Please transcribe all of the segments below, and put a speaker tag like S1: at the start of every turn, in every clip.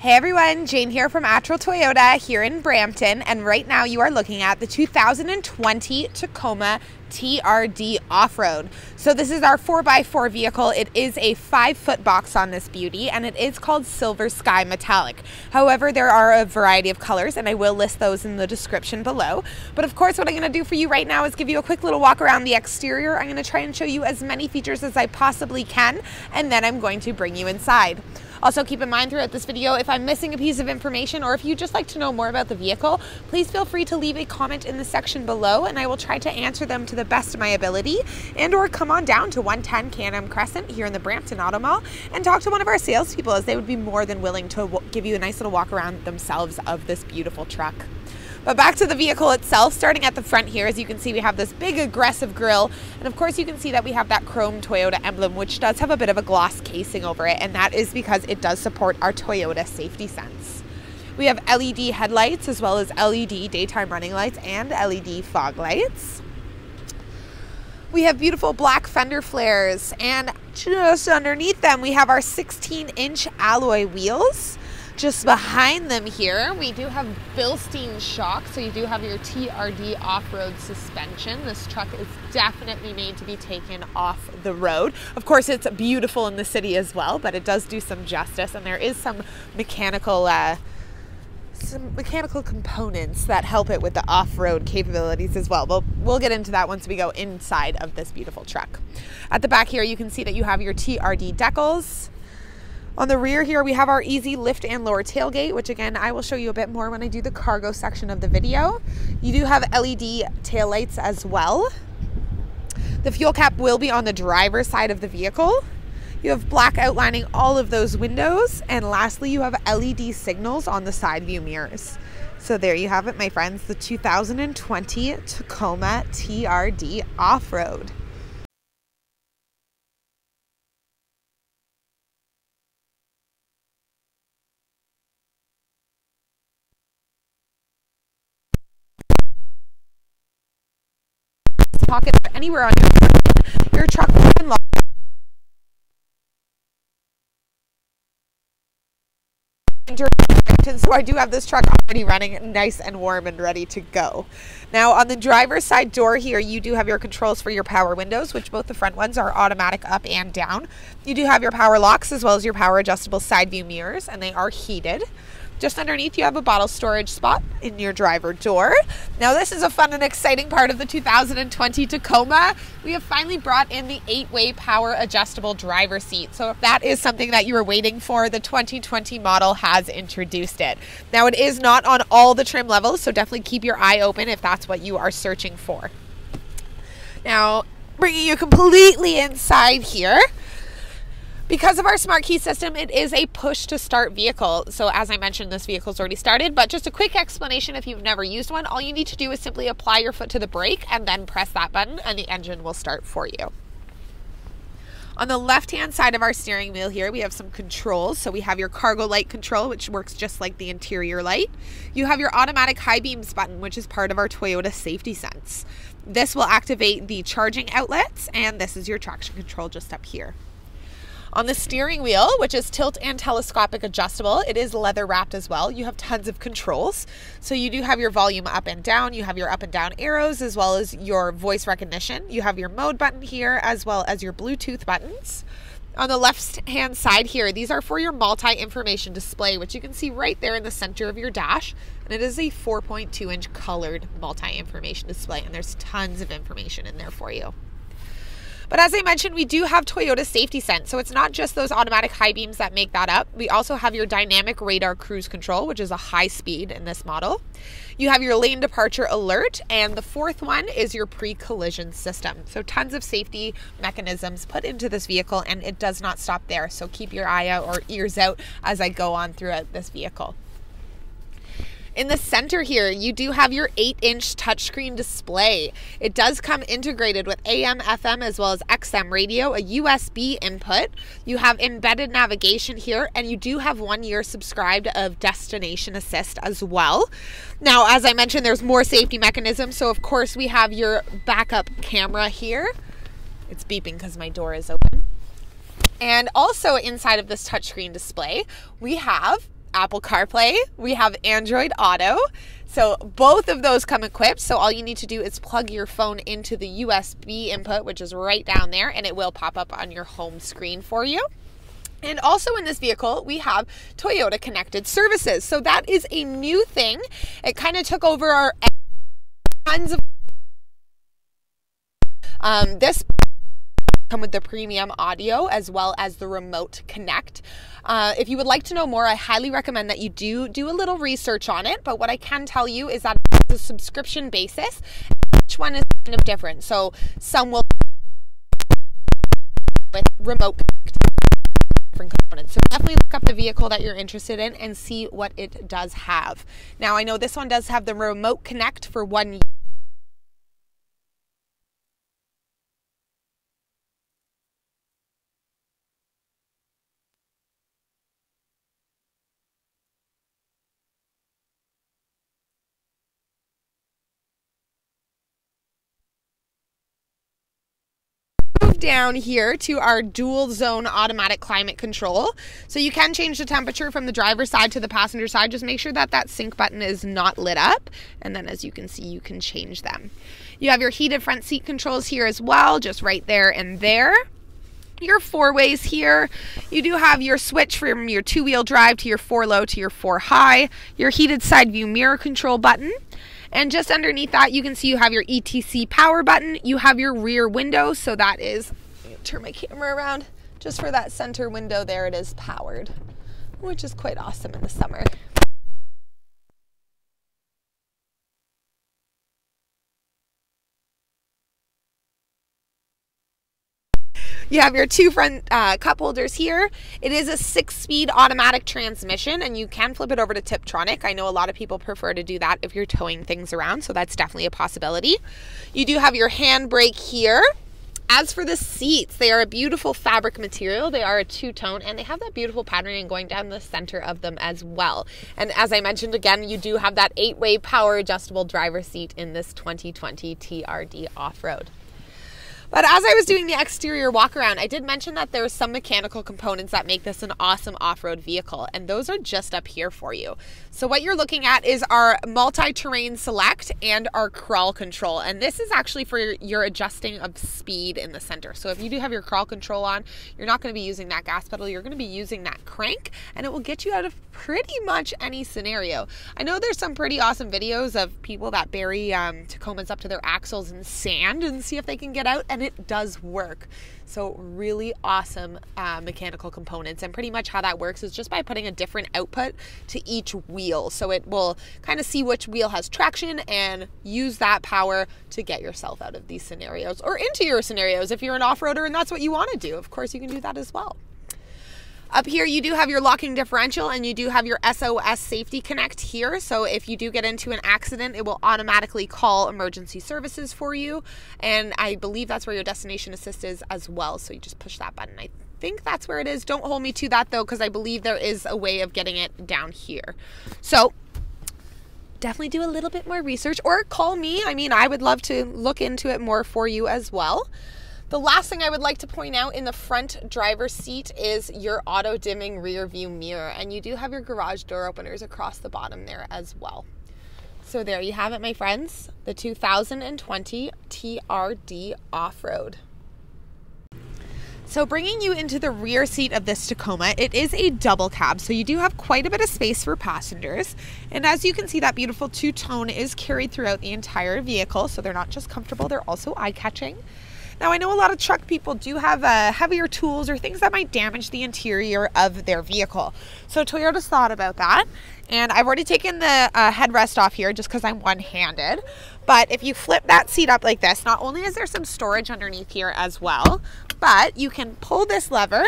S1: Hey everyone, Jane here from Attrell Toyota here in Brampton, and right now you are looking at the 2020 Tacoma TRD off-road. So this is our 4x4 vehicle. It is a 5-foot box on this beauty, and it is called Silver Sky Metallic. However, there are a variety of colors, and I will list those in the description below. But of course, what I'm going to do for you right now is give you a quick little walk around the exterior. I'm going to try and show you as many features as I possibly can, and then I'm going to bring you inside. Also, keep in mind throughout this video, if I'm missing a piece of information or if you'd just like to know more about the vehicle, please feel free to leave a comment in the section below and I will try to answer them to the best of my ability, and or come on down to 110 Can-Am Crescent here in the Brampton Auto Mall and talk to one of our salespeople, as they would be more than willing to give you a nice little walk around themselves of this beautiful truck. But back to the vehicle itself, starting at the front here, as you can see, we have this big aggressive grille, and of course you can see that we have that chrome Toyota emblem, which does have a bit of a gloss casing over it, and that is because it does support our Toyota safety sense. We have LED headlights as well as LED daytime running lights and LED fog lights. We have beautiful black fender flares, and just underneath them we have our 16-inch alloy wheels. Just behind them here, we do have Bilstein Shocks, so you do have your TRD off-road suspension. This truck is definitely made to be taken off the road. Of course, it's beautiful in the city as well, but it does do some justice, and there is some mechanical components that help it with the off-road capabilities as well. We'll get into that once we go inside of this beautiful truck. At the back here, you can see that you have your TRD decals. On the rear here, we have our easy lift and lower tailgate, which again, I will show you a bit more when I do the cargo section of the video. You do have LED taillights as well. The fuel cap will be on the driver's side of the vehicle. You have black outlining all of those windows. And lastly, you have LED signals on the side view mirrors. So there you have it, my friends, the 2020 Tacoma TRD Off-Road. Pocket anywhere on your truck will be locked. So I do have this truck already running nice and warm and ready to go. Now on the driver's side door here, you do have your controls for your power windows, which both the front ones are automatic up and down. You do have your power locks as well as your power adjustable side view mirrors, and they are heated. Just underneath, you have a bottle storage spot in your driver door. Now this is a fun and exciting part of the 2020 Tacoma. We have finally brought in the 8-way power adjustable driver seat. So if that is something that you were waiting for, the 2020 model has introduced it. Now it is not on all the trim levels, so definitely keep your eye open if that's what you are searching for. Now, bringing you completely inside here, because of our smart key system, it is a push to start vehicle. So as I mentioned, this vehicle's already started, but just a quick explanation if you've never used one, all you need to do is simply apply your foot to the brake and then press that button and the engine will start for you. On the left-hand side of our steering wheel here, we have some controls. So we have your cargo light control, which works just like the interior light. You have your automatic high beams button, which is part of our Toyota safety sense. This will activate the charging outlets, and this is your traction control just up here. On the steering wheel, which is tilt and telescopic adjustable, it is leather wrapped as well. You have tons of controls. So you do have your volume up and down. You have your up and down arrows as well as your voice recognition. You have your mode button here as well as your Bluetooth buttons. On the left-hand side here, these are for your multi-information display, which you can see right there in the center of your dash. And it is a 4.2-inch colored multi-information display, and there's tons of information in there for you. But as I mentioned, we do have Toyota Safety Sense, so it's not just those automatic high beams that make that up. We also have your dynamic radar cruise control, which is a high speed in this model. You have your lane departure alert, and the fourth one is your pre-collision system. So tons of safety mechanisms put into this vehicle, and it does not stop there. So keep your eye out or ears out as I go on throughout this vehicle. In the center here, you do have your 8-inch touchscreen display. It does come integrated with AM, FM, as well as XM radio, a USB input. You have embedded navigation here, and you do have 1 year subscribed of destination assist as well. Now, as I mentioned, there's more safety mechanisms. So of course we have your backup camera here. It's beeping because my door is open. And also inside of this touchscreen display, we have Apple CarPlay, we have Android Auto. So both of those come equipped. So all you need to do is plug your phone into the USB input, which is right down there, and it will pop up on your home screen for you. And also in this vehicle, we have Toyota Connected Services. So that is a new thing. It kind of took over our tons of this come with the premium audio as well as the remote connect. If you would like to know more, I highly recommend that you do a little research on it. But what I can tell you is that it's a subscription basis. Each one is kind of different. So some will with remote connect, different components. So definitely look up the vehicle that you're interested in and see what it does have. Now I know this one does have the remote connect for 1 year. Down here to our dual zone automatic climate control. So you can change the temperature from the driver's side to the passenger side. Just make sure that that sync button is not lit up. And then as you can see, you can change them. You have your heated front seat controls here as well, just right there and there. Your 4-ways here. You do have your switch from your 2-wheel drive to your 4-low to your 4-high. Your heated side view mirror control button. And just underneath that, you can see you have your ETC power button. You have your rear window. So that is, turn my camera around, just for that center window there, it is powered, which is quite awesome in the summer. You have your 2 front cup holders here. It is a 6-speed automatic transmission, and you can flip it over to Tiptronic. I know a lot of people prefer to do that if you're towing things around, so that's definitely a possibility. You do have your handbrake here. As for the seats, they are a beautiful fabric material. They are a 2-tone, and they have that beautiful patterning going down the center of them as well. And as I mentioned again, you do have that 8-way power adjustable driver's seat in this 2020 TRD off-road. But as I was doing the exterior walk around, I did mention that there are some mechanical components that make this an awesome off-road vehicle, and those are just up here for you. So what you're looking at is our multi-terrain select and our crawl control, and this is actually for your adjusting of speed in the center. So if you do have your crawl control on, you're not going to be using that gas pedal, you're going to be using that crank, and it will get you out of pretty much any scenario. I know there's some pretty awesome videos of people that bury Tacomas up to their axles in sand and see if they can get out, and it does work. So really awesome mechanical components, and pretty much how that works is just by putting a different output to each wheel. So it will kind of see which wheel has traction and use that power to get yourself out of these scenarios, or into your scenarios if you're an off-roader and that's what you want to do. Of course you can do that as well. Up here, you do have your locking differential, and you do have your SOS safety connect here. So if you do get into an accident, it will automatically call emergency services for you. And I believe that's where your destination assist is as well. So you just push that button. I think that's where it is. Don't hold me to that though, because I believe there is a way of getting it down here. So definitely do a little bit more research, or call me. I mean, I would love to look into it more for you as well. The last thing I would like to point out in the front driver's seat is your auto dimming rear view mirror, and you do have your garage door openers across the bottom there as well. So there you have it, my friends, the 2020 TRD off-road. So bringing you into the rear seat of this Tacoma, it is a double cab, so you do have quite a bit of space for passengers. And as you can see, that beautiful 2-tone is carried throughout the entire vehicle, so they're not just comfortable, they're also eye-catching. Now, I know a lot of truck people do have heavier tools or things that might damage the interior of their vehicle. So Toyota's thought about that. And I've already taken the headrest off here just because I'm one-handed. But if you flip that seat up like this, not only is there some storage underneath here as well, but you can pull this lever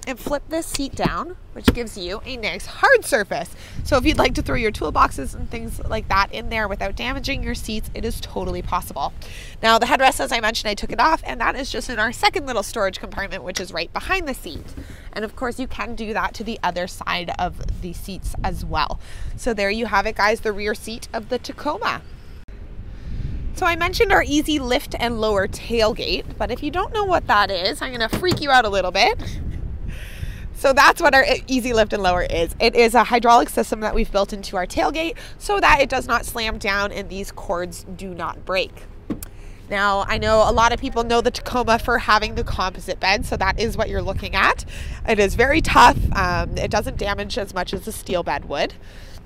S1: and flip this seat down, which gives you a nice hard surface. So if you'd like to throw your toolboxes and things like that in there without damaging your seats, it is totally possible. Now the headrest, as I mentioned, I took it off, and that is just in our second little storage compartment, which is right behind the seat. And of course you can do that to the other side of the seats as well. So there you have it, guys, the rear seat of the Tacoma. So I mentioned our easy lift and lower tailgate, but if you don't know what that is, I'm gonna freak you out a little bit. So that's what our easy lift and lower is. It is a hydraulic system that we've built into our tailgate so that it does not slam down and these cords do not break. Now, I know a lot of people know the Tacoma for having the composite bed, so that is what you're looking at. It is very tough. It doesn't damage as much as a steel bed would.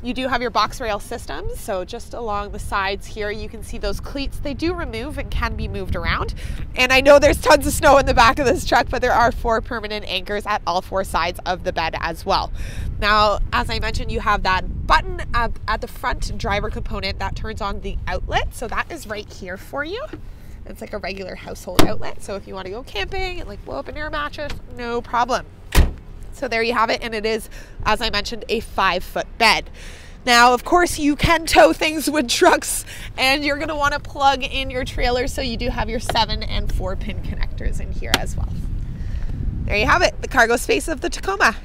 S1: You do have your box rail systems, so just along the sides here, you can see those cleats. They do remove and can be moved around. And I know there's tons of snow in the back of this truck, but there are 4 permanent anchors at all 4 sides of the bed as well. Now, as I mentioned, you have that button up at the front driver component that turns on the outlet. So that is right here for you. It's like a regular household outlet. So if you want to go camping and like blow up an air mattress, no problem. So there you have it, and it is, as I mentioned, a 5-foot bed. Now, of course, you can tow things with trucks, and you're going to want to plug in your trailer, so you do have your 7 and 4-pin connectors in here as well. There you have it, the cargo space of the Tacoma.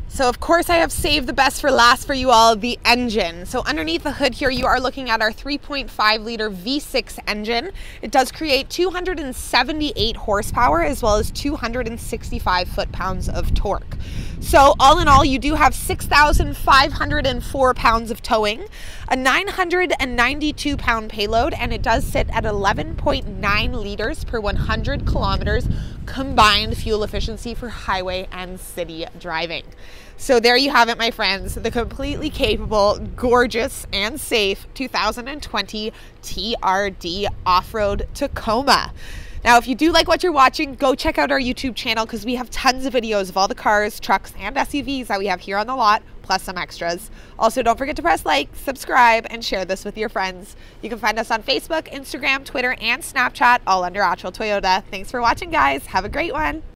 S1: So of course I have saved the best for last for you all, the engine. So underneath the hood here, you are looking at our 3.5 liter V6 engine. It does create 278 horsepower as well as 265 foot-pounds of torque. So all in all, you do have 6,504 pounds of towing, a 992 pound payload, and it does sit at 11.9 liters per 100 kilometers combined fuel efficiency for highway and city driving. So there you have it, my friends, the completely capable, gorgeous, and safe 2020 TRD off-road Tacoma. Now, if you do like what you're watching, go check out our YouTube channel because we have tons of videos of all the cars, trucks, and SUVs that we have here on the lot, plus some extras. Also, don't forget to press like, subscribe, and share this with your friends. You can find us on Facebook, Instagram, Twitter, and Snapchat, all under Attrell Toyota. Thanks for watching, guys. Have a great one.